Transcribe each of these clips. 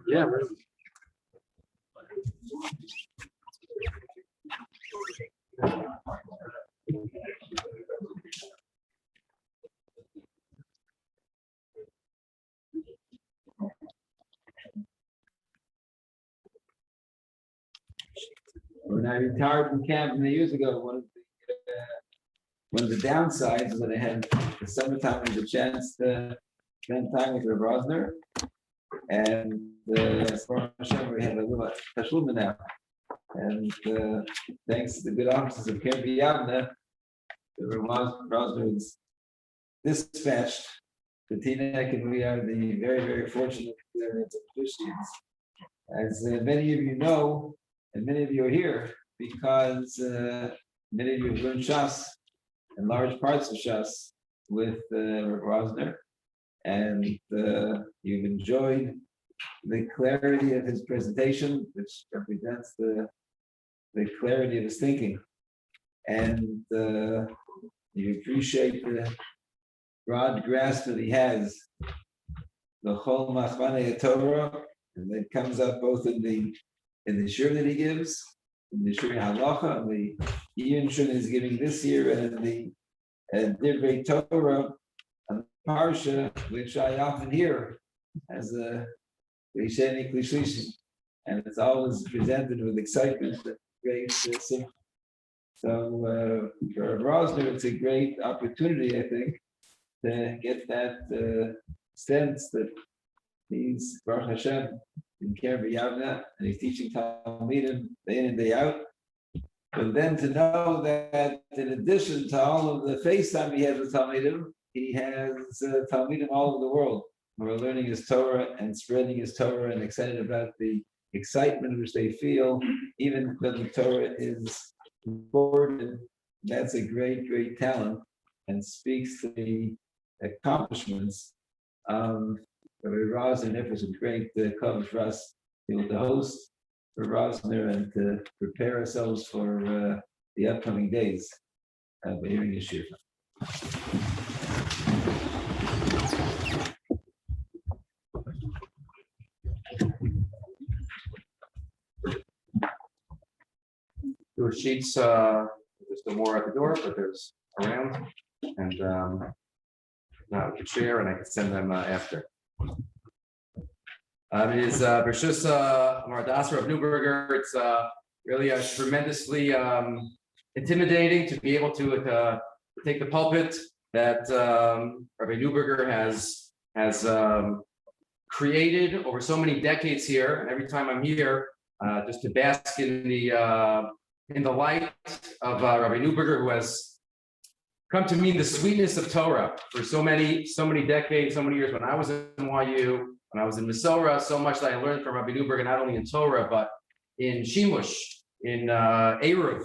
Yeah, really. When I retired from camp many years ago, one of the downsides was that I had the summertime was a chance to spend time with Rabbi Rosner, and for Hashem, we have a little tashlumin now. And thanks to the good offices of Camp Yavne, Rabbi Rosner was dispatched to Teaneck, and we are the very, very fortunate Christians. As many of you know, and many of you are here because many of you have learned Shas and large parts of Shas with Rosner, and you've enjoyed the clarity of his presentation, which represents the clarity of his thinking, and you appreciate the broad grasp that he has, the whole Machmanei Torah, and that comes up both in the shir that he gives, in the shir halacha, and the Iyun shir that he's giving this year, and in the Divrei Torah, and Parsha, which I often hear as a Risheni Klishlishi, and it's always presented with excitement, great simcha. So for Rosner, it's a great opportunity, I think, to get that sense that he's Baruch Hashem in Camp Yavne, and he's teaching Talmidim day in and day out. But then to know that in addition to all of the FaceTime he has with Talmidim, he has Talmidim all over the world who are learning his Torah and spreading his Torah and excited about the excitement which they feel, even though the Torah is important. That's a great, great talent and speaks to the accomplishments of Rabbi Rosner. It was a great cover for us to be able to host for Rosner and to prepare ourselves for the upcoming days of hearing his shir. There were sheets, there's still more at the door, but there's around, and now we can share, and I can send them after. It is Bershus Mardasra of Newberger. It's really tremendously intimidating to be able to take the pulpit that Rabbi Newberger has created over so many decades here. And every time I'm here, just to bask in the light of Rabbi Newberger, who has come to mean the sweetness of Torah for so many decades, so many years. When I was in NYU, when I was in Masorah, so much that I learned from Rabbi Newberger, not only in Torah, but in Shimush, in Eruv,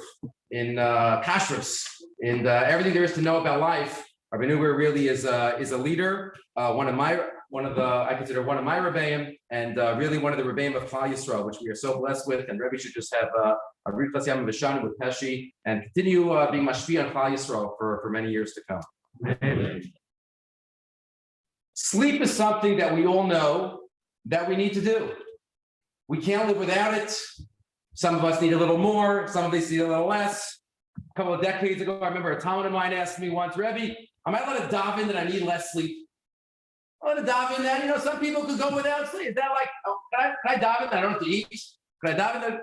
in Kashrus, in everything there is to know about life. Rabbi Newberger really is a leader, I consider one of my Rebbeim, and really one of the Rebbeim of Klal Yisrael, which we are so blessed with. And Rebbe should just have a Riflas Yam V'Shanu with Pesci and continue being mashpi on Klal Yisrael for many years to come. Amen. Sleep is something that we all know that we need to do. We can't live without it. Some of us need a little more, some of us need a little less. A couple of decades ago, I remember a Talmud of mine asked me once, Rebbe, am I allowed to daven that I need less sleep? I'm going to daven that, some people could go without sleep. Is that like, can I daven that I don't have to eat? Can I daven that?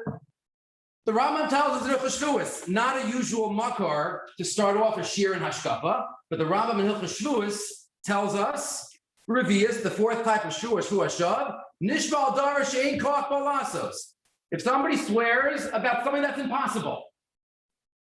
The Rambam tells us in Hilchos Shavuos, not a usual makar to start off a shir and hashkafa, but the Rambam in Hilchos Shavuos tells us, Revius, the fourth type of shur, Shvu Hashav, Nishval Dar Shein Koch Balasos. If somebody swears about something that's impossible,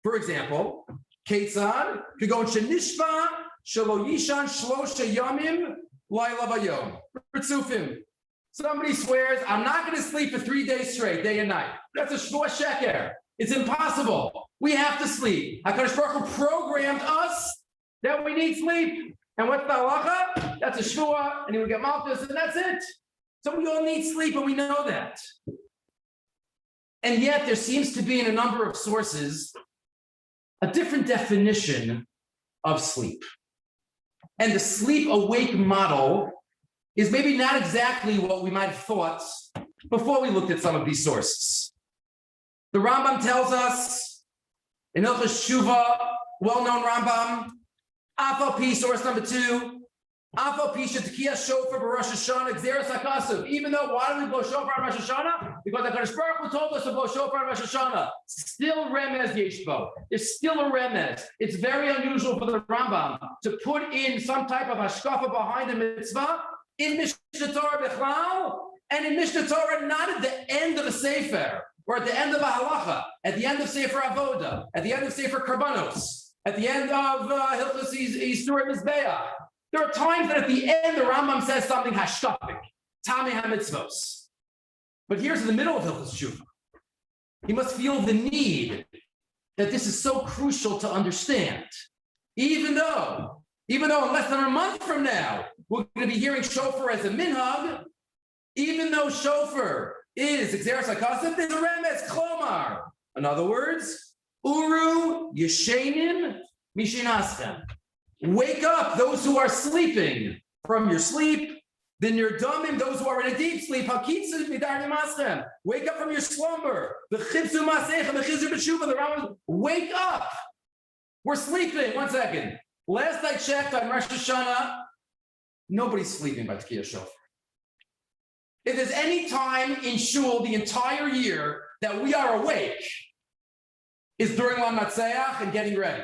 for example, Ketzad could go Shenishva Shelo Yishan Shlosha Yamim Laila Bayom Ritzufim. Somebody swears, I'm not going to sleep for 3 days straight, day and night. That's a shvua sheker. It's impossible. We have to sleep. HaKadosh Baruch Hu programmed us that we need sleep. And what's the halacha? That's a shvua, and he would get malchus, and that's it. So we all need sleep, and we know that. And yet there seems to be in a number of sources a different definition of sleep. And the sleep-awake model is maybe not exactly what we might have thought before we looked at some of these sources. The Rambam tells us in Hilchos Shuvah, well-known Rambam, Afal Pi, source number 2, Afal Pi shetekiya shofar b'Rosh Hashanah gzeras hakasuv. Even though, why do we blow shofar on Rosh Hashanah? Because the HaKadosh Baruch Hu told us to blow shofar on Rosh Hashanah. Still remez yeshbo. There's still a remez. It's very unusual for the Rambam to put in some type of hashkafa behind the mitzvah in Mishnah Torah Bechlal and in Mishnah Torah not at the end of a sefer or at the end of a halacha, at the end of Sefer Avoda, at the end of Sefer Karbanos, at the end of Hilchos Yisur Mizbeach. There are times that at the end, the Rambam says something hashkafic, Tamei HaMitzvos. But here's in the middle of Hilchos Shuvah. He must feel the need that this is so crucial to understand. Even though in less than a month from now, we're going to be hearing shofar as a minhag, even though shofar is Xeris HaKasef, there's a remez, klomar. In other words, uru yeshenim mishinastem. Wake up those who are sleeping from your sleep. The nirdomim, those who are in a deep sleep. Hakitzu midar nimastem. Wake up from your slumber. The chibsu masechem, the chizur b'shuva, the Rambam. Wake up. We're sleeping. 1 second. Last I checked on Rosh Hashanah, nobody's sleeping by Tekiyah Shofar. If there's any time in shul the entire year that we are awake, is during Lam Natseach and getting ready.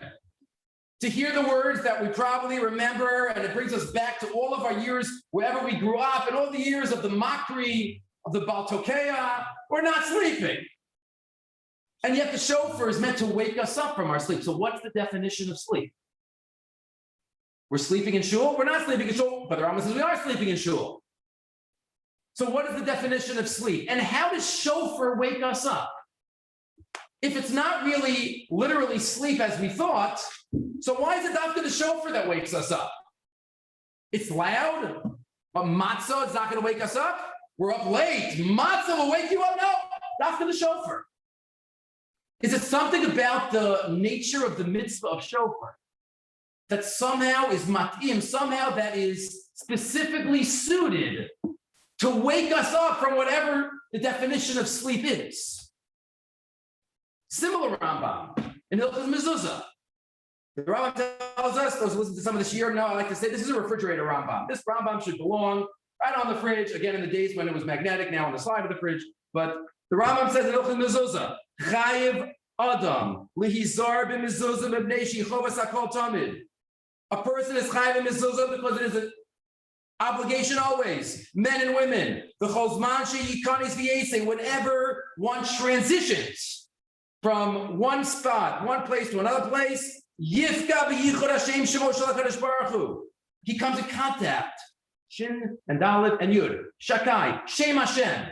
To hear the words that we probably remember, and it brings us back to all of our years, wherever we grew up, and all the years of the mockery, of the Baltokeya, we're not sleeping. And yet the shofar is meant to wake us up from our sleep. So what's the definition of sleep? We're sleeping in shul? We're not sleeping in shul, but the Rambam says we are sleeping in shul. So what is the definition of sleep? And how does shofar wake us up? If it's not really literally sleep as we thought, so why is it after the shofar that wakes us up? It's loud, but matzah is not going to wake us up. We're up late. Matzah will wake you up. No, after the shofar. Is it something about the nature of the mitzvah of shofar that somehow is mat'im, somehow that is specifically suited to wake us up from whatever the definition of sleep is? Similar Rambam in Hilchos Mezuzah. The Rambam tells us, those who listen to some of the shiur know I like to say this is a refrigerator Rambam. This Rambam should belong right on the fridge. Again, in the days when it was magnetic, now on the side of the fridge. But the Rambam says in Hilchos Mezuzah, Chayiv Adam lihizar b'mezuzah b'bnei shechovas hakol tamid. A person is chayiv b'mezuzah because it is an obligation always. Men and women, the chosman sheyikanis v'yesei, whenever one transitions from one spot, one place to another place, Yifka b'yichud Hashem shemo shel HaKadosh Baruch Hu. He comes in contact, Shin and Dalet and Yud, Shakai, Shem Hashem.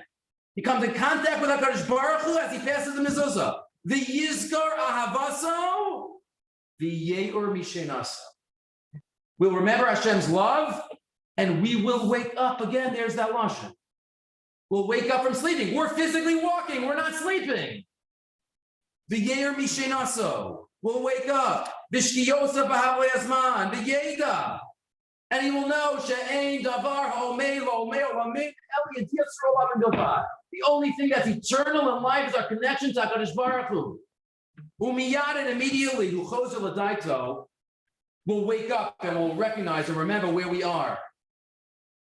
He comes in contact with HaKadosh Baruch Hu as he passes the mezuzah. The Yizkar Ahavaso, the Ye'ur Mishenasa. We'll remember Hashem's love, and we will wake up again. There's that lashon. We'll wake up from sleeping. We're physically walking. We're not sleeping. The Ye'er Mishenaso will wake up. V'shkiyosa b'havle azman, v'yeda. And he will know she'ein davar ha'omei lo'omei olamei eli yediyah tzro'olav and bilvad. The only thing that's eternal in life is our connection to HaKadosh Baruch Hu. Umiyad, and immediately, hu chozer l'daito, will wake up and will recognize and remember where we are.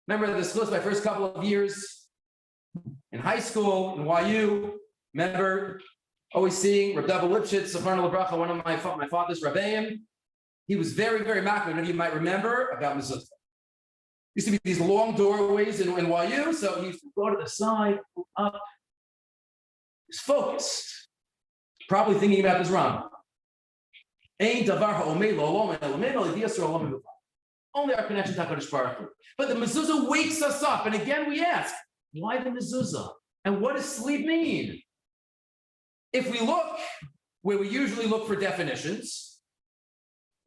Remember this was my first couple of years in high school, in YU. Remember always seeing Reb Dava Lipschitz, Zecharna L'bracha, one of my father's Rabbeim. He was very, very machmir. Many of you might remember about mezuzah. Used to be these long doorways in YU, so he used to go to the side, up. He's focused, probably thinking about this Ram. Only our connection to HaKadosh Baruch Hu. But the mezuzah wakes us up, and again we ask, why the mezuzah? And what does sleep mean? If we look where we usually look for definitions,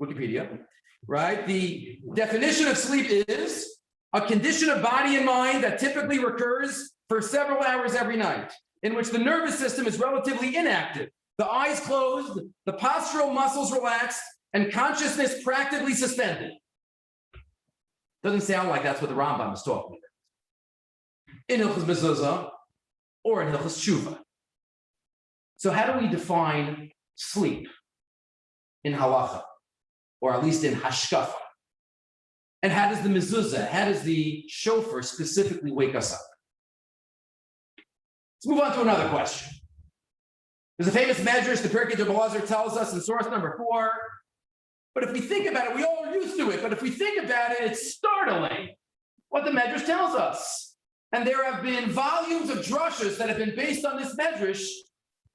Wikipedia, right? The definition of sleep is a condition of body and mind that typically recurs for several hours every night, in which the nervous system is relatively inactive, the eyes closed, the postural muscles relaxed, and consciousness practically suspended. Doesn't sound like that's what the Rambam is talking about. In Hilchos Mezuzah or in Hilchos Tshuva. So how do we define sleep in halacha, or at least in hashkafa? And how does the mezuzah, how does the shofar specifically wake us up? Let's move on to another question. There's a famous medrash, the Pirkei de Belazar tells us in source number 4. But if we think about it, we all are used to it. But if we think about it, it's startling what the medrash tells us. And there have been volumes of drushas that have been based on this medrash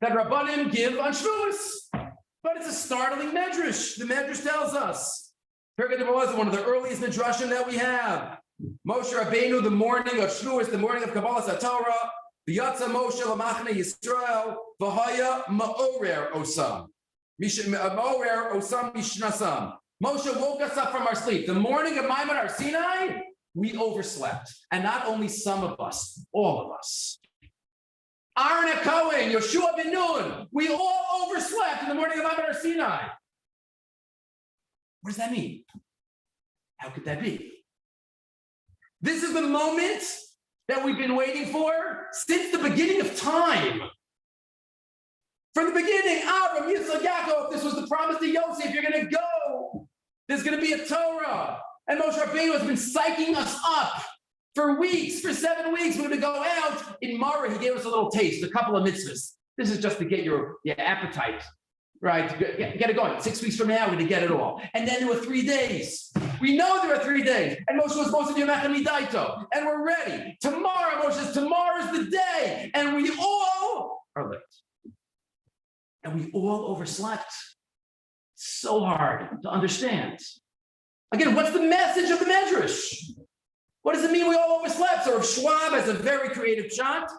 that Rabbanim give on Shavuos. But it's a startling medrash. The medrash tells us. Pirkei de Belazar, one of the earliest medrashim that we have. Moshe Rabbeinu, the morning of Shavuos, the morning of Kabbalah Torah, V'yatza Moshe l'machne Yisrael, v'haya ma'orer osam. Ma'orer osam mishnasam. Moshe woke us up from our sleep. The morning of Maimon Har Sinai, we overslept. And not only some of us, all of us. Aaron HaKohen, Yoshua ben Nun, we all overslept in the morning of Maimon Har Sinai. What does that mean? How could that be? This is the moment that we've been waiting for since the beginning of time. From the beginning, Avram, Yitzchak, Yaakov, this was the promise to Yosef, you're going to go. There's going to be a Torah. And Moshe Rabbeinu has been psyching us up for weeks, for 7 weeks. We're going to go out. In Mara, he gave us a little taste, a couple of mitzvahs. This is just to get your appetite, right? To get it going. 6 weeks from now, we're going to get it all. And then there were 3 days. We know there are 3 days. And Moshe was supposed to do Yomechem Midaito. And we're ready. Tomorrow, Moshe says, tomorrow's the day. And we all are late. And we all overslept. So hard to understand. Again, what's the message of the Medrash? What does it mean we all overslept? So Rav Schwab has a very creative shot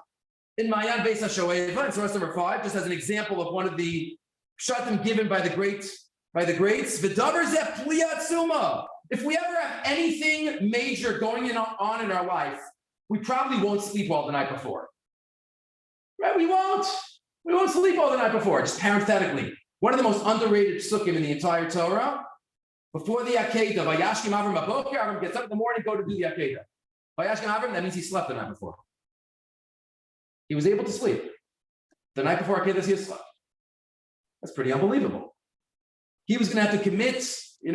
in Mayan Beis HaShoeva, in source number 5, just as an example of one of the shatim given by the greats. V'davar zeh pli atzuma. If we ever have anything major going on in our life, we probably won't sleep well the night before. Right? We won't sleep well the night before. Just parenthetically, one of the most underrated psukim in the entire Torah. Before the Akedah, Vayashkim Avram Baboker, Avram gets up in the morning, go to do the Akedah. Vayashkim Avram, that means he slept the night before. He was able to sleep. The night before Akedah, he had slept. That's pretty unbelievable. He was going to have to commit, do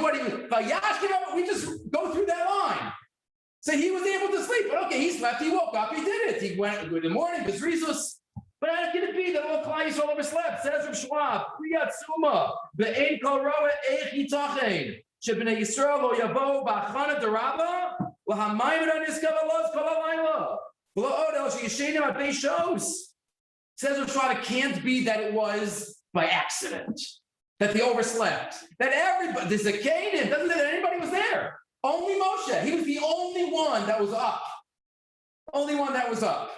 what he was. Vayashkim Avram, we just go through that line. So he was able to sleep. But okay, he slept, he woke up, he did it. He went in the morning, was Rizus. But how can it be that all clients all overslept? Says Rav Schwab, Kriyat Suma, Be'ein Kol Roa Eich Yitachen, Shebnei Yisrael Lo Yavo Ba'achana Derabba, L'Hamayim Niskav Alos Kol Halayla, L'Od El Sheyishenim Ad Beis Shos. Says Rav Schwab, it can't be that it was by accident, that they overslept, that everybody, there's a Canaan, doesn't say that anybody was there. Only Moshe, he was the only one that was up. Only one that was up.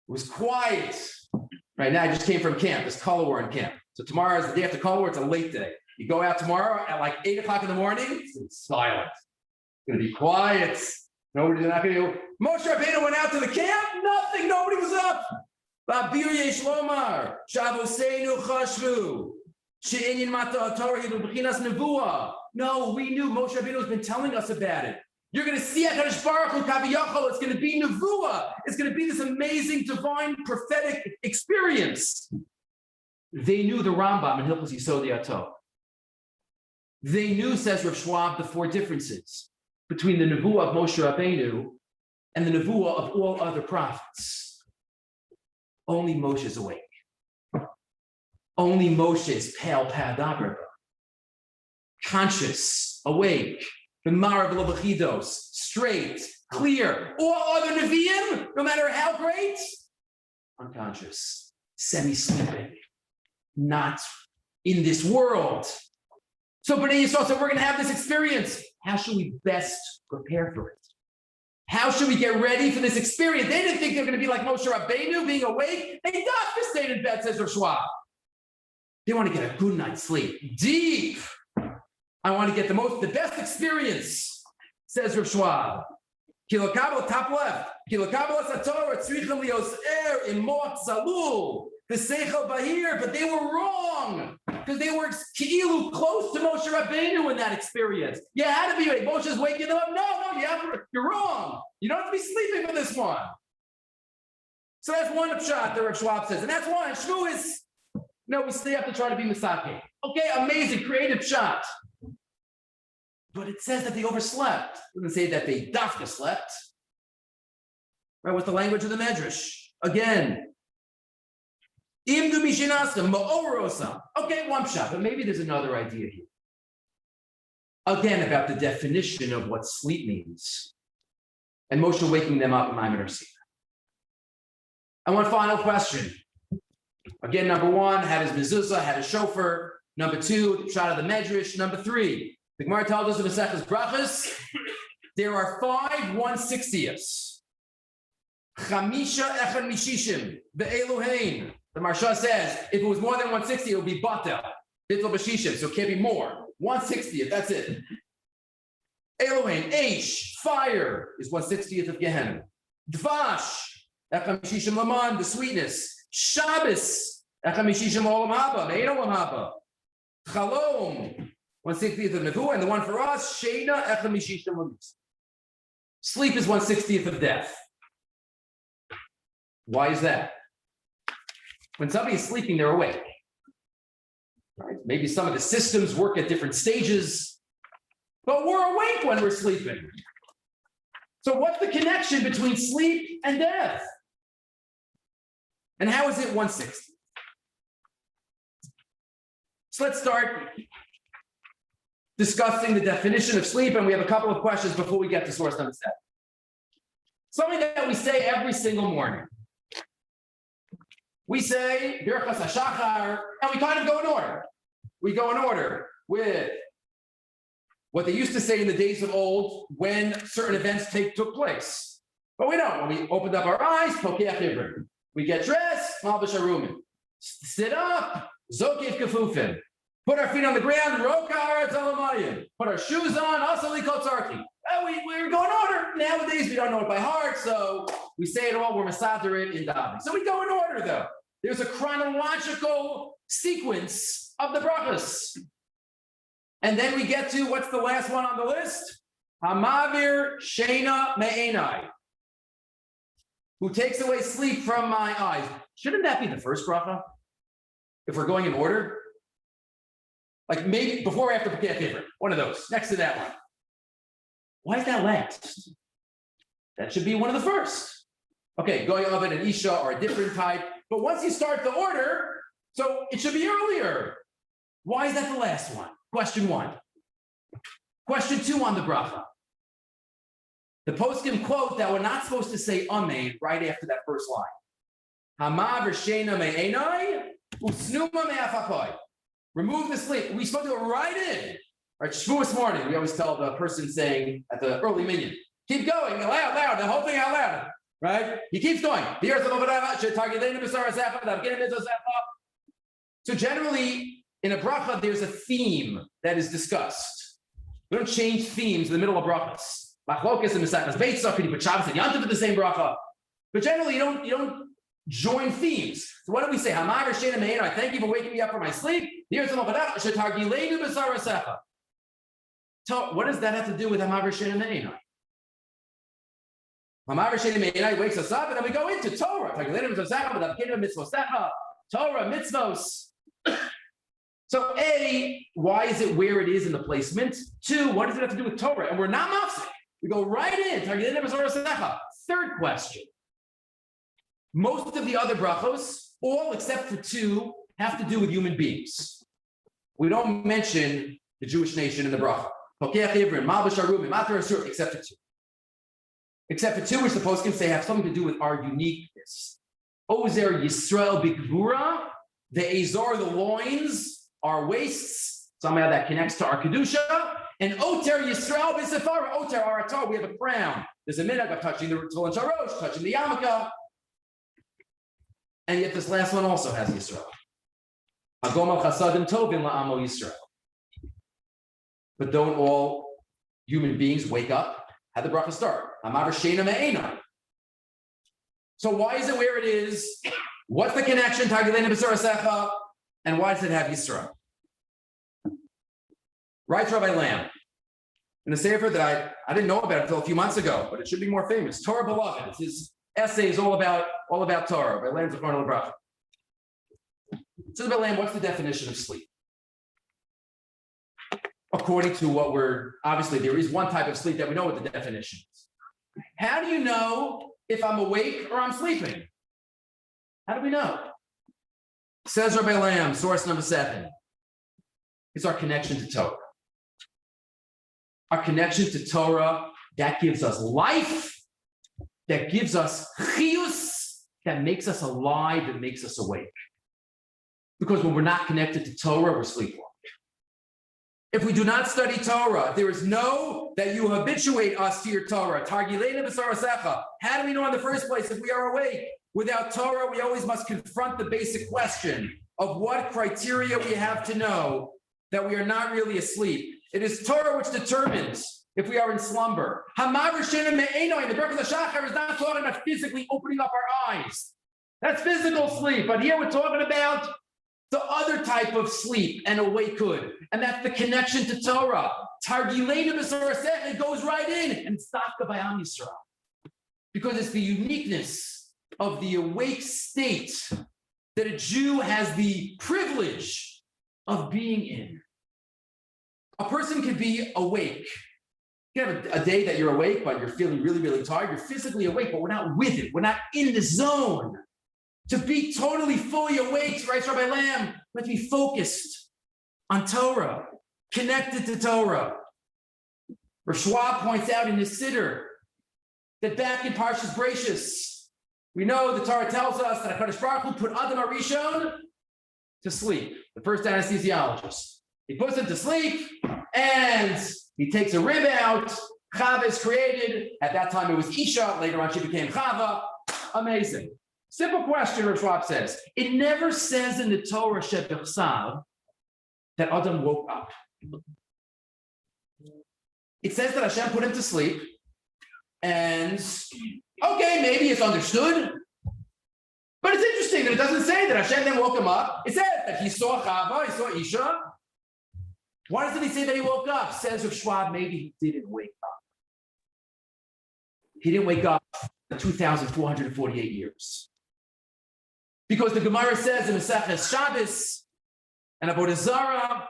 It was quiet. Right now, I just came from camp. It's color war in camp. So tomorrow is the day after color war. It's a late day. You go out tomorrow at like 8 o'clock in the morning. It's silent. It's going to be quiet. Nobody's not going to. Moshe Rabbeinu went out to the camp. Nothing. Nobody was up. Babir Yesh Lomar. Shavoseinu Chashvu. She'inyin Mata Torah Yidu B'chinas Nevuah. No, we knew. Moshe Rabbeinu has been telling us about it. You're going to see HaKadosh Baruch Hu Kaviyachol. It's going to be Nevuah. It's going to be this amazing, divine, prophetic experience. They knew the Rambam in Hilchos Yisod Yato. They knew, says Rav Schwab, the 4 differences between the Nevuah of Moshe Rabbeinu and the Nevuah of all other prophets. Only Moshe is awake. Only Moshe is pale padabraba. Conscious, awake. The Marav Levachidos, straight, clear. All other Nevi'im, no matter how great, unconscious, semi-sleeping, not in this world. So B'nai Yisrael said, we're going to have this experience. How should we best prepare for it? How should we get ready for this experience? They didn't think they were going to be like Moshe Rabbeinu, being awake. They got to stay in bed, says Rav Schwab. They want to get a good night's sleep, deep. I want to get the best experience, says Rav Schwab. Kilokabel, top left. But they were wrong because they were close to Moshe Rabbeinu in that experience. You had to be awake. Moshe's waking them up. No, you're wrong. You don't have to be sleeping for this one. So that's one pshat that Rav Schwab says, and that's one. Shvu is, we stay up to try to be misake. Okay, amazing, creative shot. But it says that they overslept. It doesn't say that they dafka slept. Right, what's the language of the Medrash? Again, imdu mishinasam ma'orosam. Okay, one shot, but maybe there's another idea here. Again, about the definition of what sleep means. And Moshe waking them up in Maimon Sina. And one final question. Again, number one, had his mezuzah, had his shofar. Number two, the shot of the Medrash. Number three, the Gemara tells us in Maseches Brachos, there are 5 1/60ths. Chamisha echad mishishim be'eluhein. The Marsha says if it was more than 160, it would be batel, bittul b'shishim, so it can't be more. 1/60th, that's it. Eluhein, Aish, fire is 1/60th of Gehenna. Dvash, echad mishishim laman, the sweetness. Shabbos, echad mishishim olam haba, me'ein olam haba. Chalom, 1/60th of Nevuah, and the one for us, Sheina echad mishishim lamis. Sleep is 1/60th of death. Why is that? When somebody is sleeping, they're awake. Right? Maybe some of the systems work at different stages, but we're awake when we're sleeping. So what's the connection between sleep and death? And how is it 1/60? So let's start discussing the definition of sleep, and we have a couple of questions before we get to source number 7. Something that we say every single morning. We say Birchas HaShachar, and we kind of go in order. We go in order with what they used to say in the days of old when certain events took place. But we don't. When we opened up our eyes, Pokeach Ivrim. We get dressed, Malbish Arumin. Sit up, Zokiv Kafufin. Put our feet on the ground, Rokar Talamayim. Put our shoes on, Asali Kotsarki. We're going in order. Nowadays, we don't know it by heart, so we say it all, we're Masader it in Davi. So we go in order, though. There's a chronological sequence of the brachas. And then we get to, what's the last one on the list? Hamavir Sheina Me'enai. Who takes away sleep from my eyes. Shouldn't that be the first bracha? If we're going in order? Like maybe before or after Pekeh Kivra. One of those, next to that one. Why is that last? That should be one of the first. Okay, Goy Ovid and Isha are a different type, but once you start the order, so it should be earlier. Why is that the last one? Question 1. Question 2 on the bracha. The poskim quote that we're not supposed to say Amen right after that first line. Hama v'sheina me'enai usnuma me'afakoi. Remove the sleep. We're supposed to go right in. Right, Shavuos morning, we always tell the person saying at the early minyan, keep going, loud, the whole thing out loud, right? He keeps going. So generally, in a bracha, there's a theme that is discussed. We don't change themes in the middle of brachas. Machlokas and Mesachas Beitzah, could you put Shabbos and Yantav in the same bracha? But generally, you don't join themes. So what do we say? Hamar Shena Me'ena, I thank you for waking me up from my sleep. Here's the Mochadat, Shetargilenu B'Sarasecha. So what does that have to do with Hamav Rishon Me'enai? Hamav Rishon Me'enai wakes us up, and then we go into Torah. Torah, mitzvos. So A, why is it where it is in the placement? 2, what does it have to do with Torah? And we're not mafsik. We go right in. Third question. Most of the other brachos, all except for 2, have to do with human beings. We don't mention the Jewish nation in the bracha. Except for 2. Except for 2, which the poskim say have something to do with our uniqueness. Ozer Yisrael Bikvura, the Azor, the loins, our waists, somehow that connects to our Kedusha, and Oter Yisrael B'Sefara, Oter, our Atar, we have a crown. There's a minhag of touching the Tzolan Sharosh, touching the Yarmulke, and yet this last one also has Yisrael. Hagom al Chasadim Tovim La'amo Yisrael. But don't all human beings wake up? How the bracha start? Amar Sheina Me'enai. So why is it where it is? What's the connection? And why does it have Yisra? Writes Rabbi Lamb in a sefer that I didn't know about until a few months ago, but it should be more famous. Torah Beloved. It's his essays all about Torah. Rabbi Lamb Zechron Lebracha. Says Rabbi Lamb, what's the definition of sleep? According to what obviously there is one type of sleep that we know what the definition is. How do you know if I'm awake or I'm sleeping? How do we know? Says Rabbi Lamb, source number 7. It's our connection to Torah. Our connection to Torah, that gives us life, that gives us chiyus, that makes us alive, that makes us awake. Because when we're not connected to Torah, we're sleepwalking. If we do not study Torah, there is no that you habituate us to your Torah. Targileina b'sarasecha. How do we know in the first place if we are awake? Without Torah, we always must confront the basic question of what criteria we have to know that we are not really asleep. It is Torah which determines if we are in slumber. Hamav Rishena me'enoi, the Berkos HaShachar is not talking about physically opening up our eyes. That's physical sleep. But here we're talking about the other type of sleep and awakehood, and that's the connection to Torah. Targileina b'sarasecha, it goes right in, and it's Dafka by Am Yisrael. Because it's the uniqueness of the awake state that a Jew has the privilege of being in. A person can be awake. You can have a day that you're awake, but you're feeling really, really tired. You're physically awake, but we're not with it. We're not in the zone. To be totally, fully awake, writes Rabbi Lamb, we have to be focused on Torah, connected to Torah. Rav Schwab points out in his Siddur that back in Parshas Bereishis, we know the Torah tells us that HaKadosh Baruch Hu put Adam HaRishon to sleep, the first anesthesiologist. He puts him to sleep, and he takes a rib out. Chava is created. At that time, it was Isha. Later on, she became Chava. Amazing. Simple question, Rav Schwab says. It never says in the Torah Shebechsav that Adam woke up. It says that Hashem put him to sleep, and okay, maybe it's understood. But it's interesting that it doesn't say that Hashem then woke him up. It says that he saw Chava, he saw Isha. Why doesn't he say that he woke up? Says Rav Schwab, maybe he didn't wake up. He didn't wake up for 2,448 years. Because the Gemara says in Maseches Shabbos and Avodah Zarah,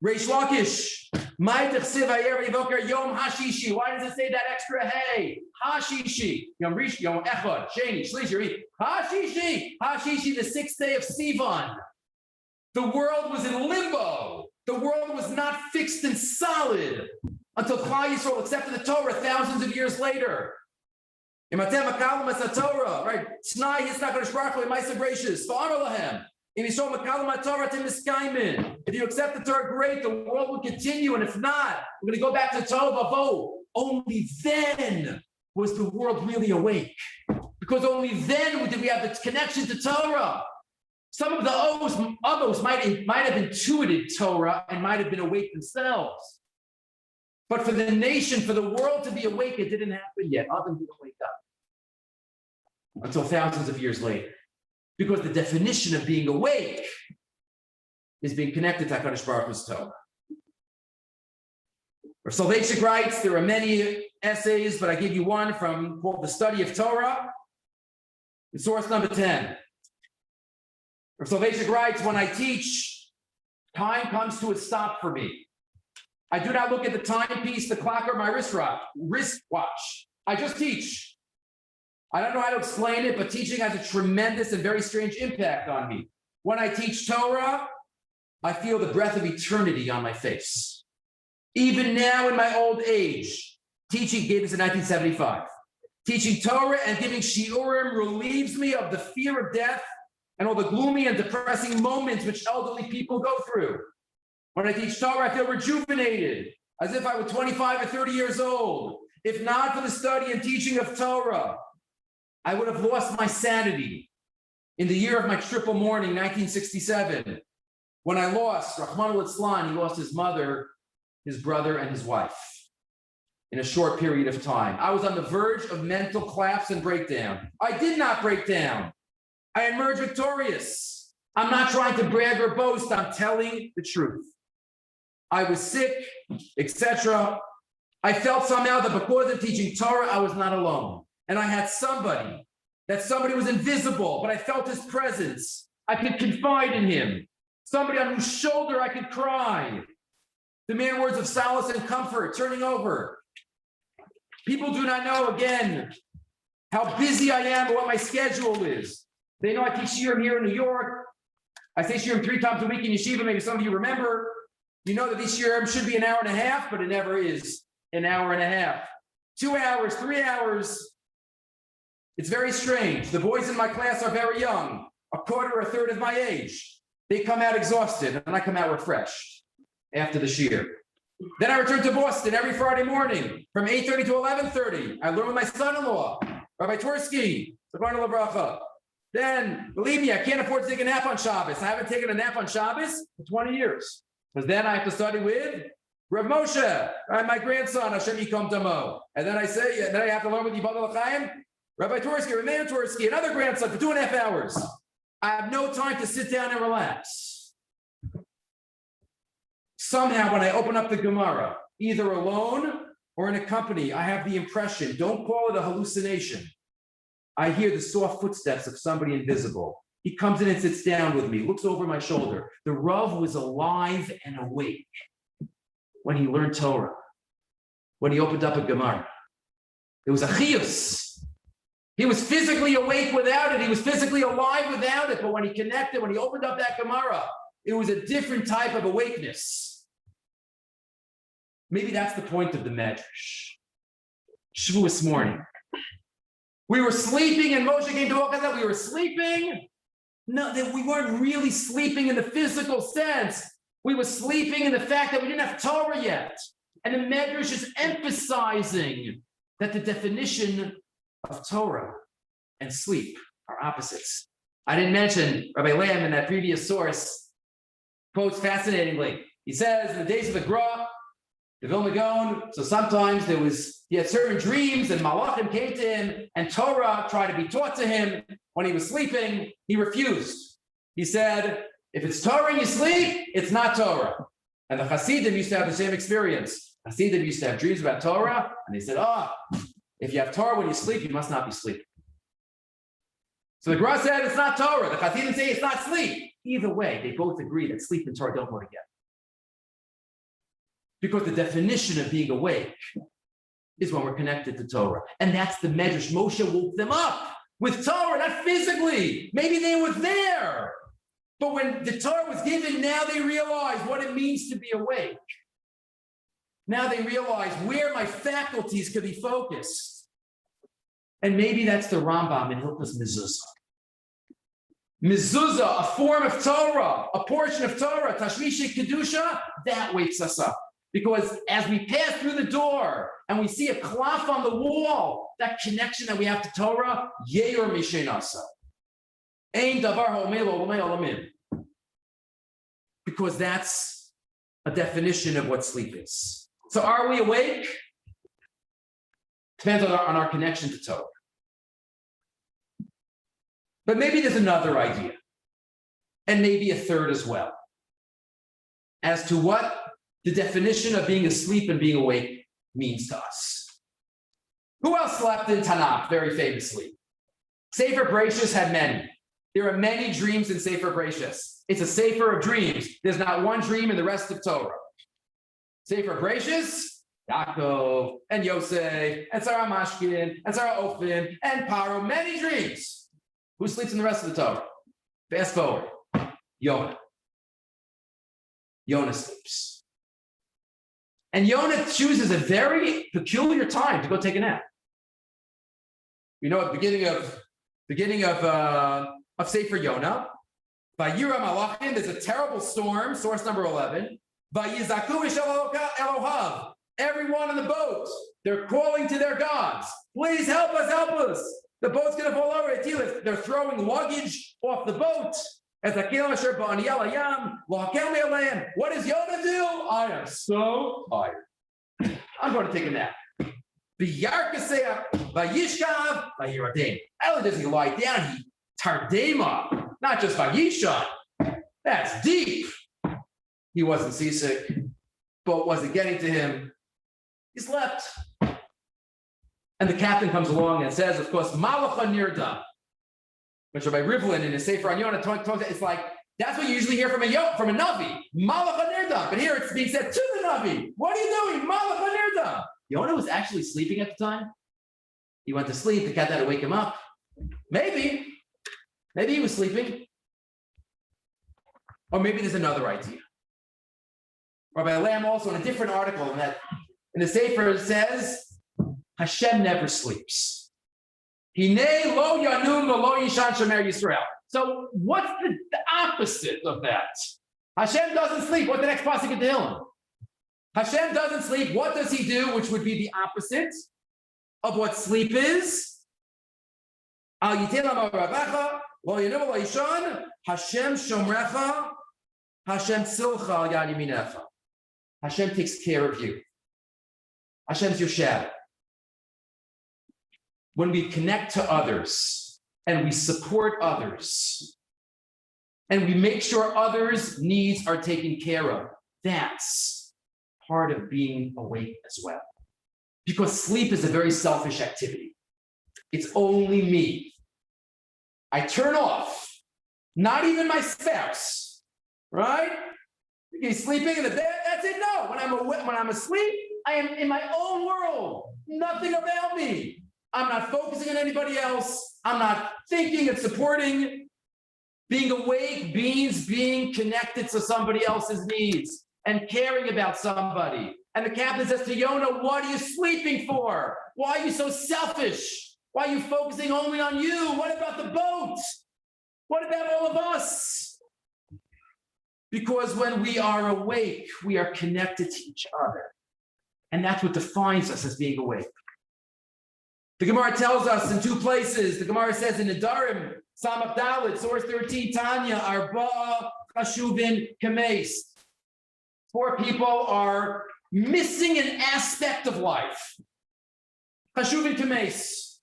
Reish Lakish, Mai Techsiv Hayer Yivoker Yom Hashishi. Why does it say that extra hey? Hashishi. Yom Rish, Yom Echad, Sheni, Shlishi, Hashishi. Hashishi, the 6th day of Sivan. The world was in limbo. The world was not fixed and solid until Klal Yisrael accepted the Torah thousands of years later. Imatem Makalim es HaTorah, right? Snai Yitzchak HaKadosh Baruch Hu Ma'aseh Bereishis. V'amar lahem. If you accept the Torah, great, the world will continue. And if not, we're going to go back to the Tohu Vavohu. Only then was the world really awake. Because only then did we have the connection to Torah. Some of the others might have intuited Torah and might have been awake themselves. But for the nation, for the world to be awake, it didn't happen yet. Adam didn't wake up until thousands of years later. Because the definition of being awake is being connected to HaKadosh Baruch Hu's Torah. Rav Soloveitchik writes, there are many essays, but I give you one called The Study of Torah, in source number 10. Rav Soloveitchik writes, when I teach, time comes to a stop for me. I do not look at the timepiece, the clock, or my wristwatch. I just teach. I don't know how to explain it, but teaching has a tremendous and very strange impact on me. When I teach Torah, I feel the breath of eternity on my face. Even now in my old age, teaching gave us in 1975. Teaching Torah and giving shiurim relieves me of the fear of death and all the gloomy and depressing moments which elderly people go through. When I teach Torah, I feel rejuvenated, as if I were 25 or 30 years old. If not for the study and teaching of Torah, I would have lost my sanity in the year of my triple mourning, 1967, when I lost, Rahman al-Islam, he lost his mother, his brother, and his wife. in a short period of time. I was on the verge of mental collapse and breakdown. I did not break down. I emerged victorious. I'm not trying to brag or boast. I'm telling the truth. I was sick, etc. I felt somehow that because of teaching Torah, I was not alone. And I had somebody was invisible, but I felt his presence. I could confide in him. Somebody on whose shoulder I could cry. Demand words of solace and comfort, turning over. People do not know, again, how busy I am or what my schedule is. They know I teach shiurim here in New York. I say shiurim 3 times a week in yeshiva. Maybe some of you remember. You know that these shiurim should be an hour and a half, but it never is an hour and a half. 2 hours, 3 hours. It's very strange. The boys in my class are very young, a quarter or a third of my age. They come out exhausted, and I come out refreshed after the shiur. Then I return to Boston every Friday morning from 8:30 to 11:30. I learn with my son-in-law, Rabbi Twersky, Zechron Livracha. Then, believe me, I can't afford to take a nap on Shabbos. I haven't taken a nap on Shabbos for 20 years. Because then I have to study with Rav Moshe, my grandson, Hashem Yikom Damo. And then I have to learn with Yibal L'chaim, Rabbi Twersky, Rameir Twersky, another grandson for 2.5 hours. I have no time to sit down and relax. Somehow, when I open up the Gemara, either alone or in a company, I have the impression, don't call it a hallucination. I hear the soft footsteps of somebody invisible. He comes in and sits down with me, looks over my shoulder. The Rav was alive and awake when he learned Torah, when he opened up a Gemara. It was a chiyus. He was physically awake without it. He was physically alive without it. But when he connected, when he opened up that Gemara, it was a different type of awakeness. Maybe that's the point of the Medrash. Shavuos morning. We were sleeping, and Moshe came to walk us up. We were sleeping. No, that we weren't really sleeping in the physical sense. We were sleeping in the fact that we didn't have Torah yet. And the Medrash is emphasizing that the definition of Torah and sleep are opposites. I didn't mention Rabbi Lamb in that previous source quotes fascinatingly. He says in the days of the Gra, the Vilna Gaon, so sometimes he had certain dreams and Malachim came to him and Torah tried to be taught to him. When he was sleeping, he refused. He said, if it's Torah and you sleep, it's not Torah. And the Hasidim used to have the same experience. Hasidim used to have dreams about Torah, and they said, if you have Torah when you sleep, you must not be sleeping. So the Gra said it's not Torah. The Hasidim say it's not sleep. Either way, they both agree that sleep and Torah don't go together. Because the definition of being awake is when we're connected to Torah. And that's the Medrash. Moshe woke them up with Torah, not physically. Maybe they were there. But when the Torah was given, now they realize what it means to be awake. Now they realize where my faculties could be focused. And maybe that's the Rambam in Hilchos Mezuzah. Mezuzah, a form of Torah, a portion of Torah, Tashmish Kedusha, that wakes us up. Because as we pass through the door and we see a cloth on the wall, that connection that we have to Torah, Yeyor Mishenasa. Ein davar ha'omel olamei olamim. Because that's a definition of what sleep is. So are we awake? Depends on our connection to Torah. But maybe there's another idea, and maybe a third as well, as to what the definition of being asleep and being awake means to us. Who else slept in Tanakh very famously? Sefer Bereshis had many. There are many dreams in Sefer Bereshis. It's a sefer of dreams. There's not one dream in the rest of Torah. Sefer Bereshis, Yaakov, and Yosef, and Sarah Mashkin, and Sarah Ophim, and Paro, many dreams. Who sleeps in the rest of the Torah? Fast forward. Yonah. Yonah sleeps. And Yonah chooses a very peculiar time to go take a nap. You know, at the beginning of Sefer Yonah, Vayira Malachim, there's a terrible storm, source number 11. Vayizaku Ishel Elohav. Everyone on the boat, they're calling to their gods. Please help us, help us. The boat's going to fall over. They're throwing luggage off the boat. What does Yonah do? I am so tired. I'm going to take a nap. V'yarkaseh v'yishkav v'yiradim. Not only does he lie down, he tardema, not just v'yishan. That's deep. He wasn't seasick, but wasn't getting to him. He slept. And the captain comes along and says, of course, Malacha Nirda. Which Rabbi Rivlin in his Sefer on Yonah talks, it's like, that's what you usually hear from a Navi. Malacha Nirda. But here it's being said to the Navi. What are you doing? Malacha Nirda. Yonah was actually sleeping at the time. He went to sleep. The captain had to wake him up. Maybe he was sleeping. Or maybe there's another idea. Rabbi Lamb also in a different article in the Sefer says, Hashem never sleeps. Hinei lo yanum lo yishan shomer Yisrael. So what's the opposite of that? Hashem doesn't sleep. What's the next pasuk in Tehillim? Hashem doesn't sleep. What does he do? Which would be the opposite of what sleep is. Al yitin l'maravecha lo yanum lo yishan Hashem shomrecha Hashem silcha al yad yaminecha. Hashem takes care of you. Hashem's your shadow. When we connect to others and we support others and we make sure others' needs are taken care of, that's part of being awake as well. Because sleep is a very selfish activity. It's only me. I turn off, not even my spouse, right? He's sleeping in the bed, that's it. No, when I'm asleep, I am in my own world. Nothing about me. I'm not focusing on anybody else. I'm not thinking and supporting. Being awake means being connected to somebody else's needs and caring about somebody. And the captain says to Yonah, what are you sleeping for? Why are you so selfish? Why are you focusing only on you? What about the boat? What about all of us? Because when we are awake, we are connected to each other. And that's what defines us as being awake. The Gemara tells us in two places. The Gemara says in Nedarim, Samach Dalet, source 13, Tanya, Arba'a Chashuvin Kameis. 4 people are missing an aspect of life. Chashuvin Kameis.